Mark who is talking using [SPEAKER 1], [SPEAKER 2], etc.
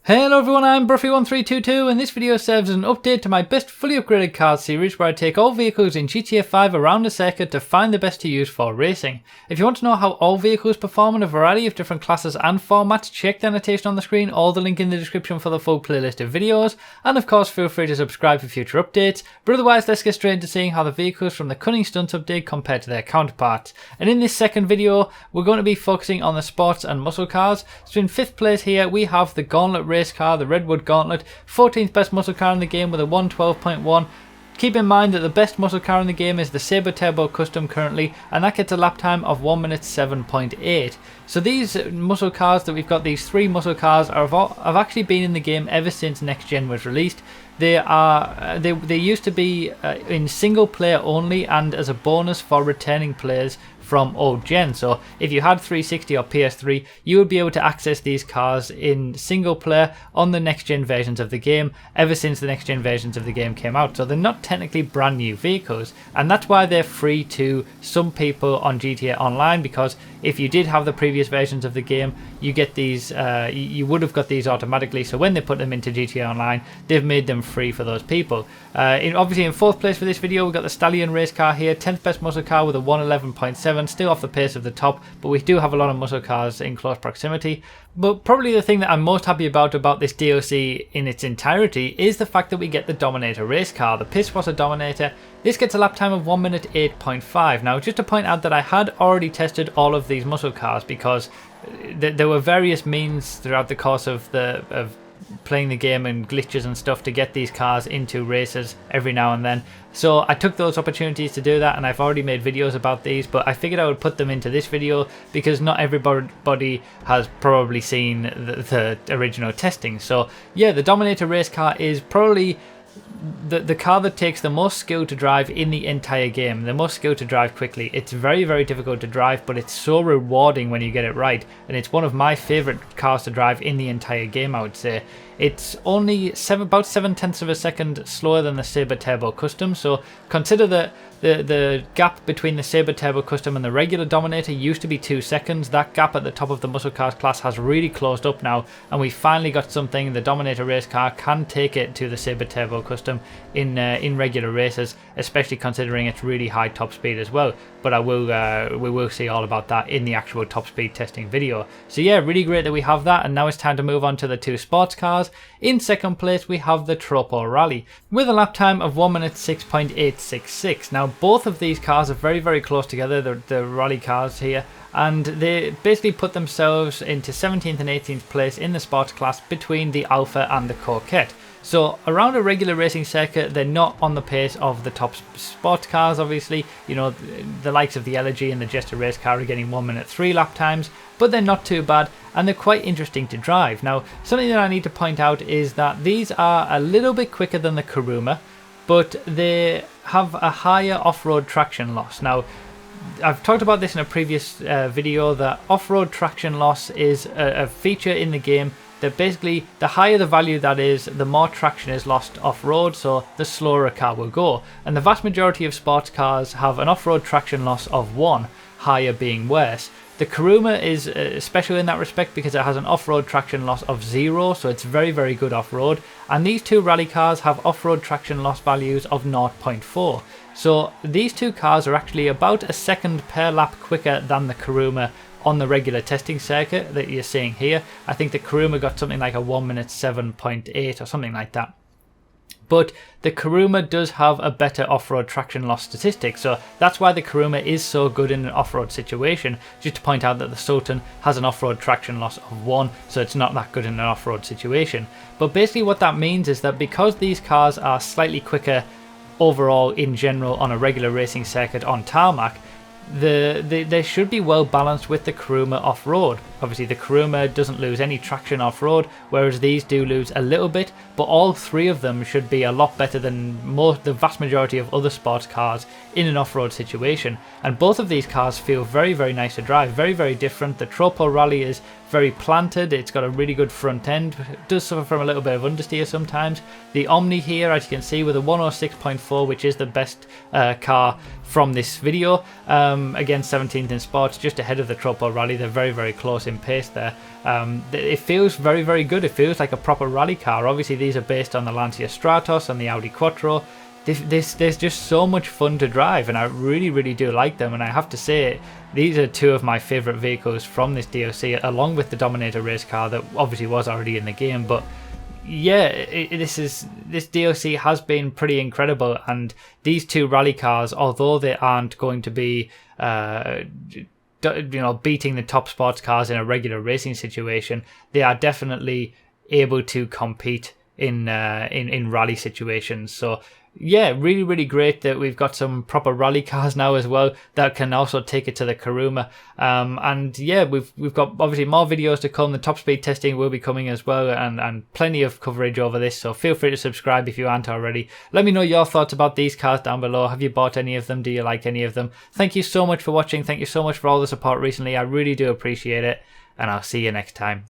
[SPEAKER 1] Hello everyone, I'm Bruffy1322 and this video serves as an update to my best fully upgraded cars series where I take all vehicles in GTA 5 around the circuit to find the best to use for racing. If you want to know how all vehicles perform in a variety of different classes and formats, check the annotation on the screen or the link in the description for the full playlist of videos, and of course feel free to subscribe for future updates, but otherwise let's get straight into seeing how the vehicles from the Cunning Stunts update compare to their counterparts. And in this second video we're going to be focusing on the sports and muscle cars. So in 5th place here we have the Gauntlet race car, the Redwood Gauntlet, 14th best muscle car in the game with a 112.1. Keep in mind that the best muscle car in the game is the Sabre Turbo Custom currently, and that gets a lap time of 1 minute 7.8. So these muscle cars that we've got, these 3 muscle cars, have actually been in the game ever since Next Gen was released. They used to be in single player only and as a bonus for returning players from old gen. So if you had 360 or PS3, you would be able to access these cars in single player on the next gen versions of the game ever since the next gen versions of the game came out. So they're not technically brand new vehicles, and that's why they're free to some people on GTA Online, because if you did have the previous versions of the game, you get these you would have got these automatically. So when they put them into GTA Online, they've made them free for those people. Obviously in 4th place for this video we've got the Stallion race car here, 10th best muscle car with a 111.7, still off the pace of the top, but we do have a lot of muscle cars in close proximity. But probably the thing that I'm most happy about this DLC in its entirety is the fact that we get the Dominator race car, the Pisswasser Dominator. This gets a lap time of 1 minute 8.5. Now just to point out that I had already tested all of these muscle cars, because there were various means throughout the course of playing the game and glitches and stuff to get these cars into races every now and then. So I took those opportunities to do that, and I've already made videos about these, but I figured I would put them into this video because not everybody has probably seen the original testing. So yeah, the Dominator race car is probably the car that takes the most skill to drive in the entire game, the most skill to drive quickly. It's very, very difficult to drive, but it's so rewarding when you get it right, and it's one of my favourite cars to drive in the entire game, I would say. It's only about 7/10 of a second slower than the Sabre Turbo Custom, so consider that the gap between the Sabre Turbo Custom and the regular Dominator used to be 2 seconds. That gap at the top of the muscle cars class has really closed up now, and we finally got something. The Dominator race car can take it to the Sabre Turbo Custom in regular races, especially considering its really high top speed as well. But we will see all about that in the actual top speed testing video. So yeah, really great that we have that, and now it's time to move on to the 2 sports cars. In 2nd place we have the Tropo Rally with a lap time of 1 minute 6.866. Now both of these cars are very, very close together, the rally cars here, and they basically put themselves into 17th and 18th place in the sports class between the Alpha and the Coquette. So around a regular racing circuit, they're not on the pace of the top sports cars, obviously. You know, the likes of the Elegy and the Jester race car are getting 1 minute 3 lap times, but they're not too bad, and they're quite interesting to drive. Now, something that I need to point out is that these are a little bit quicker than the Kuruma, but they have a higher off-road traction loss. Now, I've talked about this in a previous video, that off-road traction loss is a feature in the game that basically the higher the value that is, the more traction is lost off-road, so the slower a car will go. And the vast majority of sports cars have an off-road traction loss of 1, higher being worse. The Kuruma is special in that respect because it has an off-road traction loss of 0, so it's very, very good off-road. And these 2 rally cars have off-road traction loss values of 0.4. So these 2 cars are actually about a second per lap quicker than the Kuruma on the regular testing circuit that you're seeing here. I think the Kuruma got something like a 1 minute 7.8 or something like that. But the Kuruma does have a better off-road traction loss statistic, so that's why the Kuruma is so good in an off-road situation. Just to point out that the Sultan has an off-road traction loss of 1, so it's not that good in an off-road situation. But basically what that means is that because these cars are slightly quicker overall in general on a regular racing circuit on tarmac, they should be well balanced with the Kuruma off-road. Obviously the Kuruma doesn't lose any traction off-road, whereas these do lose a little bit, but all 3 of them should be a lot better than the vast majority of other sports cars in an off-road situation. And both of these cars feel very, very nice to drive, very, very different. The Tropo Rally is very planted. It's got a really good front end. It does suffer from a little bit of understeer sometimes. The Omni here, as you can see, with a 106.4, which is the best car from this video, again 17th in sports, just ahead of the Tropo Rally. They're very, very close in pace there. It feels very, very good. It feels like a proper rally car. Obviously these are based on the Lancia Stratos and the Audi Quattro. There's just so much fun to drive, and I really, really do like them. And I have to say, these are two of my favourite vehicles from this DLC, along with the Dominator race car that obviously was already in the game. But yeah, this DLC has been pretty incredible, and these two rally cars, although they aren't going to be beating the top sports cars in a regular racing situation, they are definitely able to compete in rally situations. So yeah, really, really great that we've got some proper rally cars now as well that can also take it to the Kuruma. And yeah, we've got obviously more videos to come. The top speed testing will be coming as well, and plenty of coverage over this. So feel free to subscribe if you aren't already. Let me know your thoughts about these cars down below. Have you bought any of them? Do you like any of them? Thank you so much for watching. Thank you so much for all the support recently. I really do appreciate it, and I'll see you next time.